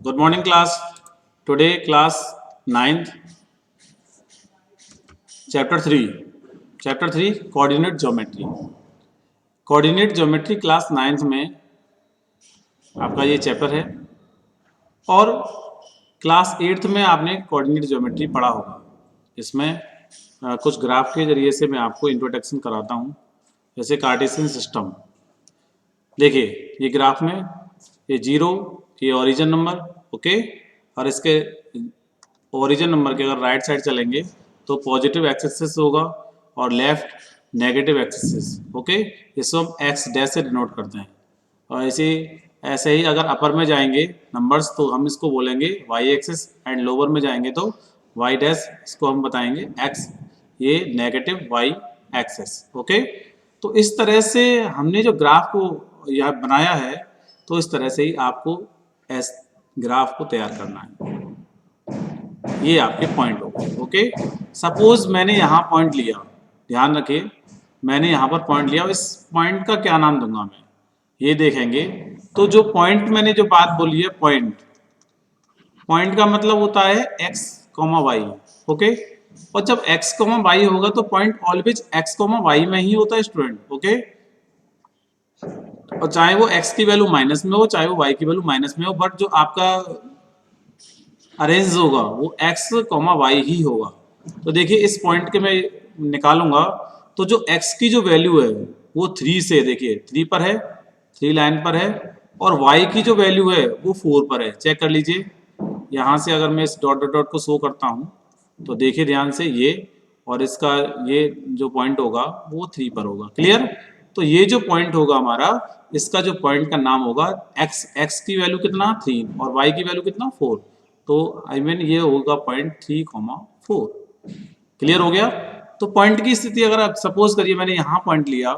Good morning, class. Today, class 9th, chapter 3. Chapter 3 Coordinate Geometry. Coordinate Geometry class 9th में आपका ये chapter है और क्लास 8th में आपने कोऑर्डिनेट ज्योमेट्री पढ़ा होगा। इसमें कुछ ग्राफ के जरिए से मैं आपको इंट्रोडक्शन कराता हूँ। जैसे कार्टेशियन सिस्टम, देखिए ये ग्राफ में ये 0, ये ओरिजिन नंबर, ओके, और इसके ओरिजिन नंबर के अगर राइट साइड चलेंगे तो पॉजिटिव एक्सिस होगा और लेफ्ट नेगेटिव एक्सिस, ओके। इसको हम एक्स डैश से डिनोट करते हैं। और ऐसे ही अगर अपर में जाएंगे नंबर्स तो हम इसको बोलेंगे वाई एक्सिस, एंड लोअर में जाएंगे तो वाई डैश, इसको हम बताएंगे एक्स, ये नेगेटिव वाई एक्सिस, ओके। तो इस तरह से हमने जो ग्राफ को यहाँ बनाया है, तो इस तरह से ही आपको एस ग्राफ को तैयार करना है। ये आपके पॉइंट हो गए, ओके। सपोज मैंने यहाँ पॉइंट लिया, ध्यान रखिए, मैंने यहाँ पर पॉइंट लिया, इस पॉइंट का क्या नाम दूंगा मैं, ये देखेंगे। तो जो पॉइंट मैंने जो बात बोली है, पॉइंट का मतलब होता है एक्स कॉमा वाई, ओके। और जब एक्स कॉमा वाई होगा तो point always X comma Y में ही होता है स्टूडेंट, ओके। और चाहे वो एक्स की वैल्यू माइनस में हो, चाहे वो वाई की वैल्यू माइनस में हो, बट जो आपका अरेंज होगा वो एक्स कॉमा वाई ही होगा। तो देखिए इस पॉइंट के मैं निकालूंगा, तो जो एक्स की जो वैल्यू है वो 3 से, देखिए 3 पर है, 3 लाइन पर है, और वाई की जो वैल्यू है वो 4 पर है। चेक कर लीजिए, यहाँ से अगर मैं इस डॉट डॉट डॉट को शो करता हूँ तो देखिए ध्यान से, ये और इसका ये जो पॉइंट होगा वो 3 पर होगा। क्लियर? तो ये जो पॉइंट होगा हमारा, इसका जो पॉइंट का नाम होगा एक्स की वैल्यू कितना 3 और वाई की वैल्यू कितना 4, तो आई मीन ये होगा पॉइंट 3,4। क्लियर हो गया? तो पॉइंट की स्थिति अगर आप सपोज करिए मैंने यहाँ पॉइंट लिया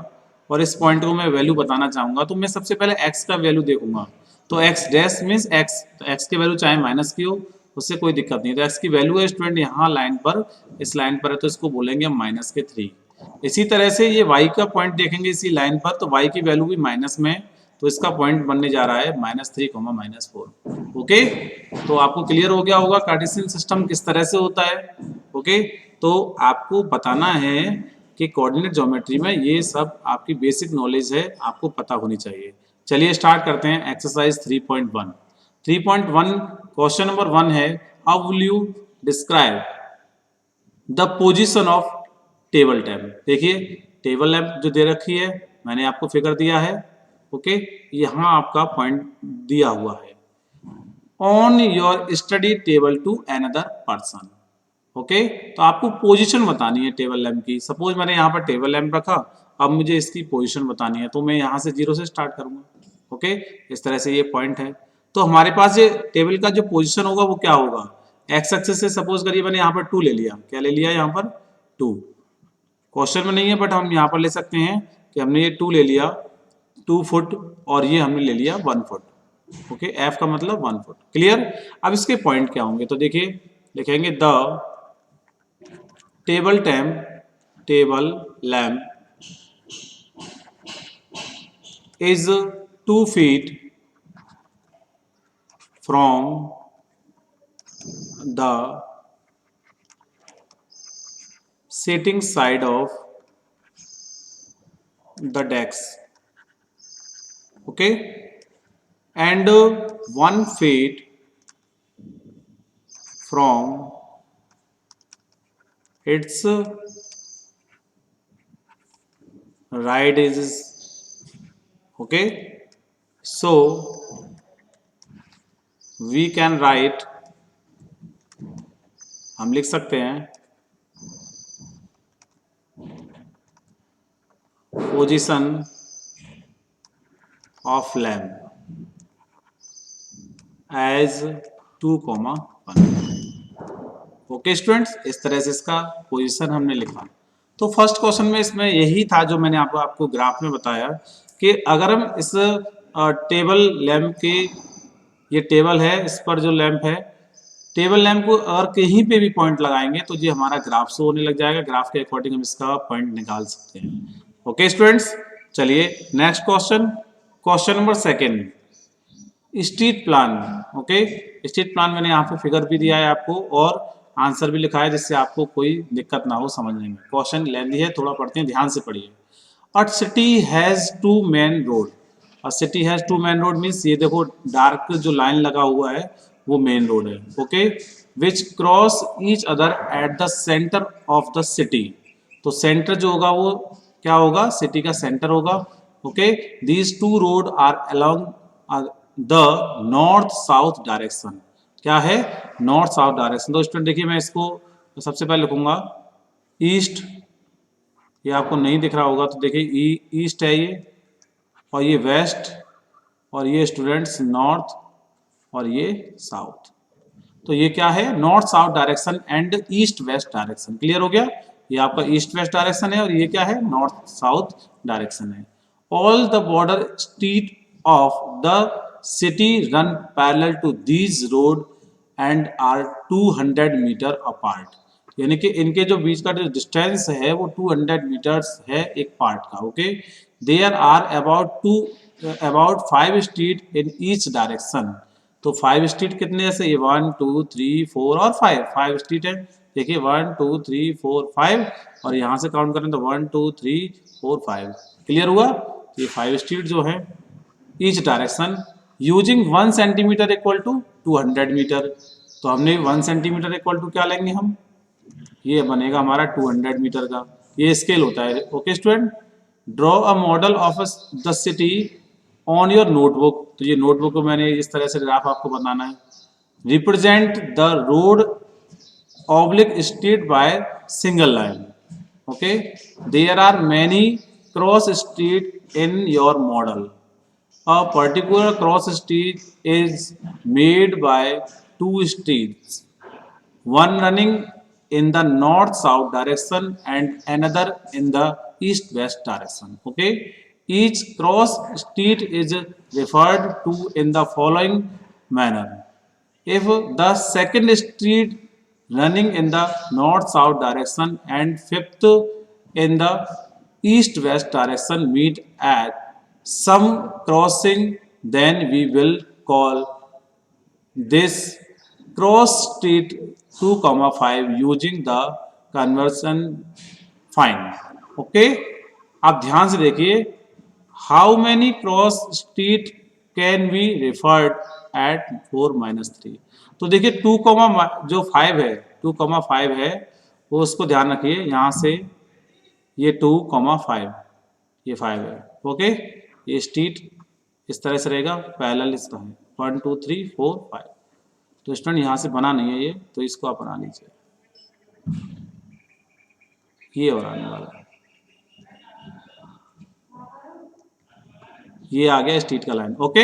और इस पॉइंट को मैं वैल्यू बताना चाहूंगा, तो मैं सबसे पहले एक्स का वैल्यू देखूंगा। तो एक्स डैश मीन्स एक्स, तो एक्स की वैल्यू चाहे माइनस की हो उससे कोई दिक्कत नहीं। तो एक्स की वैल्यू है स्टूडेंट यहाँ लाइन पर, इस लाइन पर है, तो इसको बोलेंगे माइनस के 3। इसी तरह से ये वाई का पॉइंट देखेंगे इसी लाइन पर, तो वाई की वैल्यू भी माइनस में, तो इसका पॉइंट बनने जा रहा है -3,-4, ओके। तो आपको क्लियर हो गया होगा कार्टेशियन सिस्टम किस तरह से होता है, ओके। तो आपको बताना है कि कोऑर्डिनेट ज्योमेट्री में ये सब आपकी बेसिक नॉलेज है, आपको पता होनी चाहिए। चलिए स्टार्ट करते हैं एक्सरसाइज 3.1। 3.1 क्वेश्चन नंबर 1 है, how will you describe the position of table lamp. देखिए टेबल लैंप जो दे रखी है, मैंने आपको फिगर दिया है, ओके। यहाँ आपका पॉइंट दिया हुआ है, on your study table to another person, okay. तो आपको पोजीशन बतानी है टेबल लैंप की। सपोज मैंने यहाँ पर टेबल लैंप रखा, अब मुझे इसकी पोजीशन बतानी है, तो मैं यहाँ से 0 से स्टार्ट करूंगा, ओके। इस तरह से ये पॉइंट है। तो हमारे पास ये टेबल का जो पोजीशन होगा वो क्या होगा, एक्स एक्सिस से सपोज करिए मैंने यहाँ पर 2 ले लिया, क्या ले लिया यहाँ पर 2, क्वेश्चन में नहीं है बट हम यहाँ पर ले सकते हैं कि हमने ये 2 ले लिया 2 फुट, और ये हमने ले लिया 1 फुट, ओके। एफ का मतलब 1 फुट। क्लियर? अब इसके पॉइंट क्या होंगे, तो देखिए लिखेंगे the table lamp is 2 feet from the sitting side of the desk, okay, and 1 feet from its right edges, okay. So we can write, हम लिख सकते हैं position of lamp as 2,1, okay students. इस तरह से इसका पोजीशन हमने लिखा। तो फर्स्ट क्वेश्चन में इसमें यही था जो मैंने आपको ग्राफ में बताया कि अगर हम इस टेबल लैंप के, ये टेबल है, इस पर जो लैंप है, टेबल लैंप को अगर कहीं पे भी पॉइंट लगाएंगे तो ये हमारा ग्राफ शो होने लग जाएगा। ग्राफ के अकॉर्डिंग हम इसका पॉइंट निकाल सकते हैं, ओके स्टूडेंट्स। चलिए next question, question number 2, street plan. Okay, street plan मैंने यहाँ पे फिगर भी दिया है आपको और आंसर भी लिखा है, जिससे आपको कोई दिक्कत ना हो समझने में। क्वेश्चन लेंदी है, थोड़ा पढ़ते हैं, ध्यान से पढ़िए। A city has two main road. A city has two main road means ये देखो डार्क जो लाइन लगा हुआ है वो मेन रोड है। Okay, which cross each other at the centre of the city. तो सेंटर जो होगा वो क्या होगा, सिटी का सेंटर होगा। Okay, these two road are along the north south direction. क्या है, नॉर्थ साउथ डायरेक्शन। तो स्टूडेंट देखिए मैं इसको सबसे पहले लिखूंगा ईस्ट, ये आपको नहीं दिख रहा होगा तो देखिए ईस्ट है ये, और ये वेस्ट, और ये स्टूडेंट्स नॉर्थ, और ये साउथ। तो ये क्या है, north south direction and east west direction. Clear हो गया, ये आपका ईस्ट वेस्ट डायरेक्शन है और ये क्या है, नॉर्थ साउथ डायरेक्शन है। All the border street of the city run parallel to these road and are 200 metre apart. यानी कि इनके जो बीच का जो डिस्टेंस है वो 200 मीटर्स है एक पार्ट का। Okay, there are about 5 street in each direction. तो 5 स्ट्रीट कितने जैसे, ये 1 2 3 4 और 5 स्ट्रीट है। देखिए 1 2 3 4 5, और यहाँ से काउंट करें तो 1 2 3 4 5। क्लियर हुआ, तो ये 5 स्ट्रीट जो है each direction using 1 centimetre equal to 200 metre. तो हमने 1 सेंटीमीटर इक्वल टू क्या लेंगे हम, ये बनेगा हमारा 200 मीटर का, ये स्केल होता है। Okay student, draw a model of the city on your notebook. तो ये नोटबुक में मैंने इस तरह से ग्राफ आपको बनाना है। Represent the road oblique street by single line. Okay, there are many cross street in your model. A particular cross street is made by two streets, one running in the north-south direction and another in the east-west direction. Okay, each cross street is referred to in the following manner. If the second street running in the north-south direction and fifth in the east-west direction meet at some crossing, then we will call this cross street 2, 5 using the conversion find. Okay, आप ध्यान से देखिए, how many cross street can be referred at 4-3। तो देखिए 2, जो 5 है, 2, 5 है वो उसको ध्यान रखिए, यहाँ से ये 2, 5, ये 5 है। ओके, ये स्ट्रीट इस तरह से रहेगा, पैरेलल इसका है 1 2 3 4 5। तो स्टूडेंट यहाँ से बना नहीं है ये, तो इसको आप बना लीजिए, ये और आने वाला है, ये आ गया स्ट्रीट का लाइन। ओके,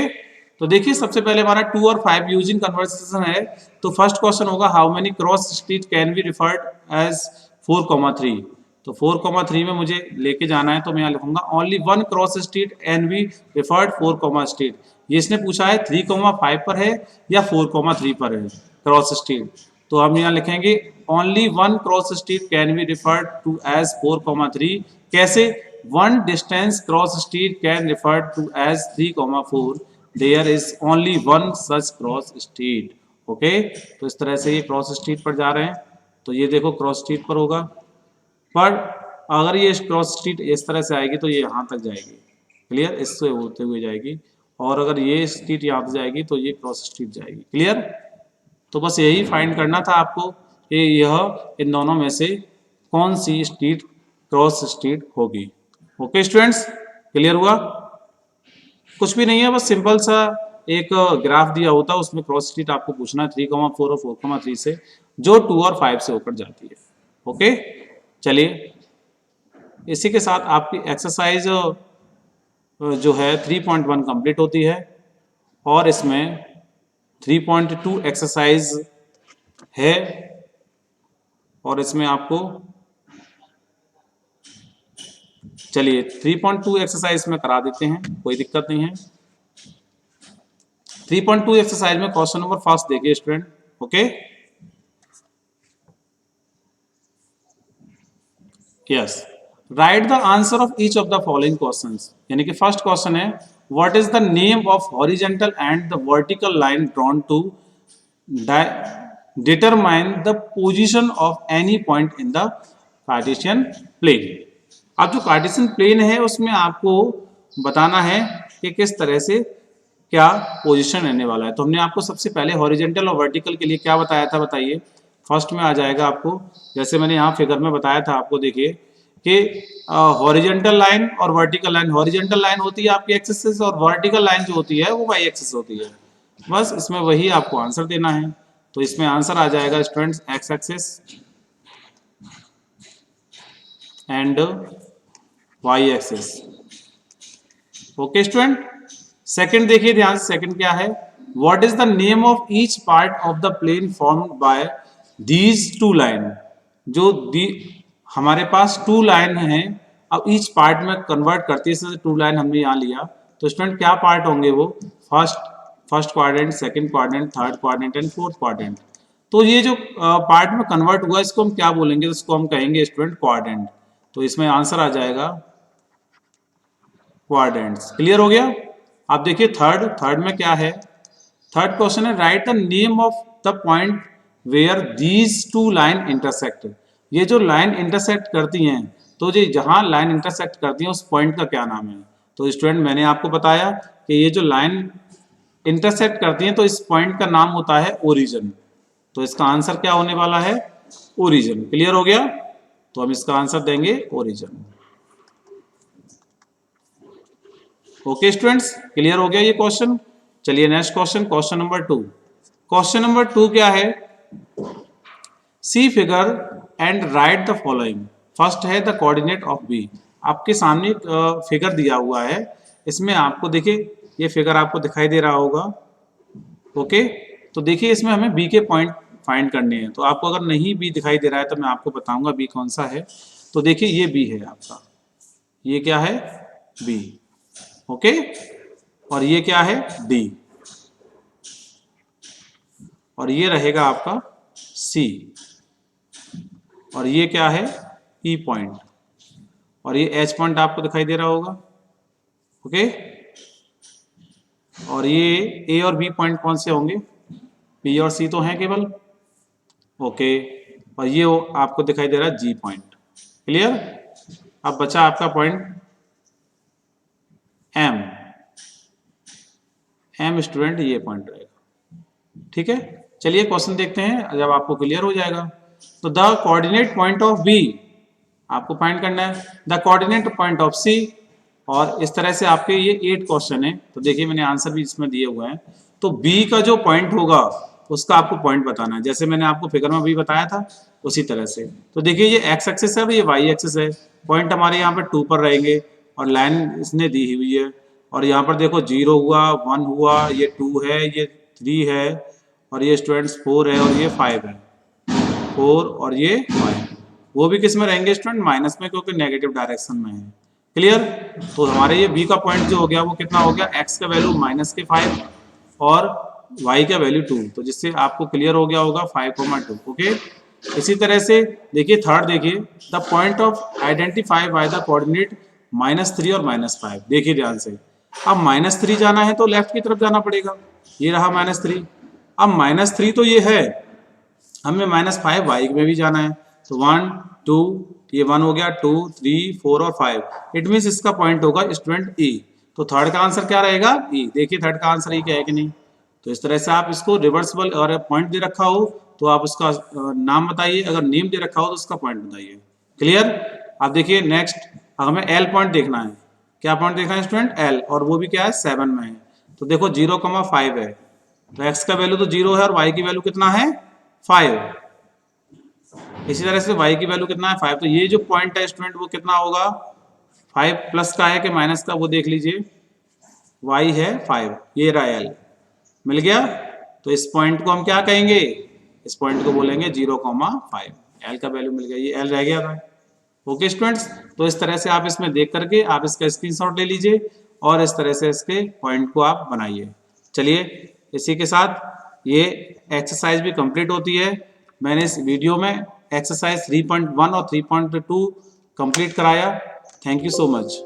तो देखिए सबसे पहले हमारा 2 और 5 यूजिंग कन्वर्सेशन है। तो फर्स्ट क्वेश्चन होगा how many cross street can be referred as 4, 3। तो 4, 3 में मुझे लेके जाना है, तो मैं यहाँ लिखूंगा only one cross street can be referred 4, street. ये इसने पूछा है 3, 5 पर है या 4, 3 पर है क्रॉस स्ट्रीट। तो हम यहाँ लिखेंगे only one cross street can be referred to as 4, 3। कैसे, one distance cross street can refer to as 3, 4। there is only one such cross street। Okay, तो इस तरह से ये क्रॉस स्ट्रीट पर जा रहे हैं, तो ये देखो क्रॉस स्ट्रीट पर होगा। पर अगर ये क्रॉस स्ट्रीट इस तरह से आएगी तो ये यहाँ तक जाएगी, क्लियर, इससे होते हुए जाएगी। और अगर ये स्ट्रीट यहाँ तक जाएगी तो ये क्रॉस स्ट्रीट जाएगी। क्लियर, तो बस यही फाइंड करना था आपको कि यह इन दोनों में से कौन सी स्ट्रीट क्रॉस स्ट्रीट होगी। ओके स्टूडेंट्स, क्लियर हुआ, कुछ भी नहीं है, बस सिंपल सा एक ग्राफ दिया होता है, उसमें क्रॉस स्ट्रीट आपको पूछना है 3, 4 और 4, 3 से, जो 2 और 5 से होकर जाती है। ओके, चलिए इसी के साथ आपकी एक्सरसाइज जो है 3.1 कंप्लीट होती है, और इसमें 3.2 एक्सरसाइज है, और इसमें आपको चलिए 3.2 एक्सरसाइज में करा देते हैं, कोई दिक्कत नहीं है। 3.2 एक्सरसाइज में क्वेश्चन नंबर फर्स्ट देखिए student. Okay, yes, right the answer of each of the following questions. यानी कि फर्स्ट क्वेश्चन है what is the name of horizontal and the vertical line drawn to determine the position of any point in the Cartesian plane। अब जो Cartesian plane है उसमें आपको बताना है कि किस तरह से क्या पोजीशन रहने वाला है। तो हमने आपको सबसे पहले हॉरिजॉन्टल और वर्टिकल के लिए क्या बताया था, बताइए। फर्स्ट में आ जाएगा आपको, जैसे मैंने यहाँ फिगर में बताया था आपको, देखिए कि हॉरिजॉन्टल लाइन और वर्टिकल लाइन, हॉरिजॉन्टल लाइन होती है आपकी एक्सिस एक्सिस और वर्टिकल लाइन जो होती है वो वाई एक्सिस होती है। बस इसमें वही आपको आंसर देना है। तो इसमें आंसर आ जाएगा students X axis and Y axis. Okay student. Second देखिए ध्यान से, सेकंड क्या है, what is the name of each part of the plane formed by these two line. जो हमारे पास टू लाइन है, अब ईच पार्ट में कन्वर्ट करती है, टू लाइन हमने यहाँ लिया, तो स्टूडेंट क्या पार्ट होंगे वो, first quadrant, second quadrant, third quadrant and fourth quadrant. तो ये जो पार्ट में कन्वर्ट हुआ इसको हम क्या बोलेंगे, तो इसको हम कहेंगे स्टूडेंट क्वाड्रेंट। तो इसमें आंसर आ जाएगा क्वाड्रेंट्स। क्लियर हो गया। आप देखिए थर्ड में क्या है, थर्ड क्वेश्चन है write the name of the point where these two line intersect. ये जो लाइन इंटरसेक्ट करती हैं, तो ये जहां लाइन इंटरसेक्ट करती हैं उस पॉइंट का क्या नाम है। तो स्टूडेंट मैंने आपको बताया कि ये जो लाइन इंटरसेक्ट करती हैं तो इस पॉइंट का नाम होता है ओरिजिन। तो इसका आंसर क्या होने वाला है, ओरिजिन। क्लियर हो गया। तो हम इसका आंसर देंगे ओरिजिन। ओके स्टूडेंट्स, क्लियर हो गया ये क्वेश्चन। चलिए next question, question number 2। Question number 2 क्या है, see figure and write the following. First है द कोऑर्डिनेट ऑफ बी। आपके सामने फिगर दिया हुआ है, इसमें आपको देखिए ये फिगर आपको दिखाई दे रहा होगा। ओके, तो देखिए इसमें हमें बी के पॉइंट फाइंड करने हैं। तो आपको अगर नहीं बी दिखाई दे रहा है तो मैं आपको बताऊंगा बी कौन सा है। तो देखिए ये बी है आपका, ये क्या है, बी। ओके, और ये क्या है, डी, और ये रहेगा आपका सी, और ये क्या है, ई पॉइंट, और ये एच पॉइंट आपको दिखाई दे रहा होगा। ओके, और ये ए और बी पॉइंट कौन से होंगे, बी और सी तो हैं केवल। ओके, और ये आपको दिखाई दे रहा है जी पॉइंट। क्लियर। अब बचा आपका पॉइंट एम। एम स्टूडेंट ये पॉइंट रहेगा। ठीक है, चलिए क्वेश्चन देखते हैं, जब आपको क्लियर हो जाएगा। तो the coordinate point of B आपको फाइंड करना है, the coordinate point of C, और इस तरह से आपके ये 8 क्वेश्चन है। तो देखिए मैंने आंसर भी इसमें दिए हुए हैं। तो बी का जो पॉइंट होगा उसका आपको पॉइंट बताना है, जैसे मैंने आपको फिगर में भी बताया था उसी तरह से। तो देखिए ये एक्स एक्सिस है और ये वाई एक्सिस है। पॉइंट हमारे यहाँ पर 2 पर रहेंगे और लाइन इसने दी हुई है, और यहाँ पर देखो 0 हुआ, 1 हुआ, ये 2 है, ये 3 है, और ये स्टूडेंट्स 4 है, और ये 5 है, 4 और ये 5। वो भी किस में रहेंगे स्टूडेंट, माइनस में, क्योंकि नेगेटिव डायरेक्शन में है। क्लियर। तो हमारे ये बी का पॉइंट जो हो गया वो कितना हो गया, एक्स का वैल्यू -5 और वाई का वैल्यू 2। तो जिससे आपको क्लियर हो गया होगा 5,2। ओके, इसी तरह से देखिए थर्ड, देखिए the point of identify by the coordinate -3 और -5। देखिए ध्यान से, अब -3 जाना है तो लेफ्ट की तरफ जाना पड़ेगा, ये रहा -3। अब -3 तो ये है, हमें -5 वाई में भी जाना है। तो 1 2, ये 1 हो गया, 2 3 4 और 5। इट मीन्स इसका पॉइंट होगा स्टूडेंट ई। तो थर्ड का आंसर क्या रहेगा, ई। देखिए थर्ड का आंसर ई क्या है कि नहीं। तो इस तरह से आप इसको रिवर्सिबल, और पॉइंट दे रखा हो तो आप उसका नाम बताइए, अगर नेम दे रखा हो तो उसका पॉइंट बताइए। क्लियर। आप देखिए नेक्स्ट, हमें एल पॉइंट देखना है। क्या पॉइंट देखना है स्टूडेंट, एल, और वो भी क्या है, 7 में है। तो देखो 0,5 है, तो एक्स का वैल्यू तो 0 है और वाई की वैल्यू कितना है, 5। इसी तरह से y की वैल्यू कितना है, 5। तो ये जो पॉइंट है स्टूडेंट वो कितना होगा, 5 प्लस का है कि माइनस का, वो देख लीजिए। y है 5, ये रहा l, मिल गया। तो इस पॉइंट को हम क्या कहेंगे, इस पॉइंट को बोलेंगे 0,5। l का वैल्यू मिल गया, ये l रह गया था। ओके स्टूडेंट्स, तो इस तरह से आप इसमें देख करके आप इसका स्क्रीनशॉट ले लीजिए और इस तरह से इसके पॉइंट को आप बनाइए। चलिए इसी के साथ ये एक्सरसाइज भी कंप्लीट होती है। मैंने इस वीडियो में एक्सरसाइज 3.1 और 3.2 कंप्लीट कराया। Thank you so much.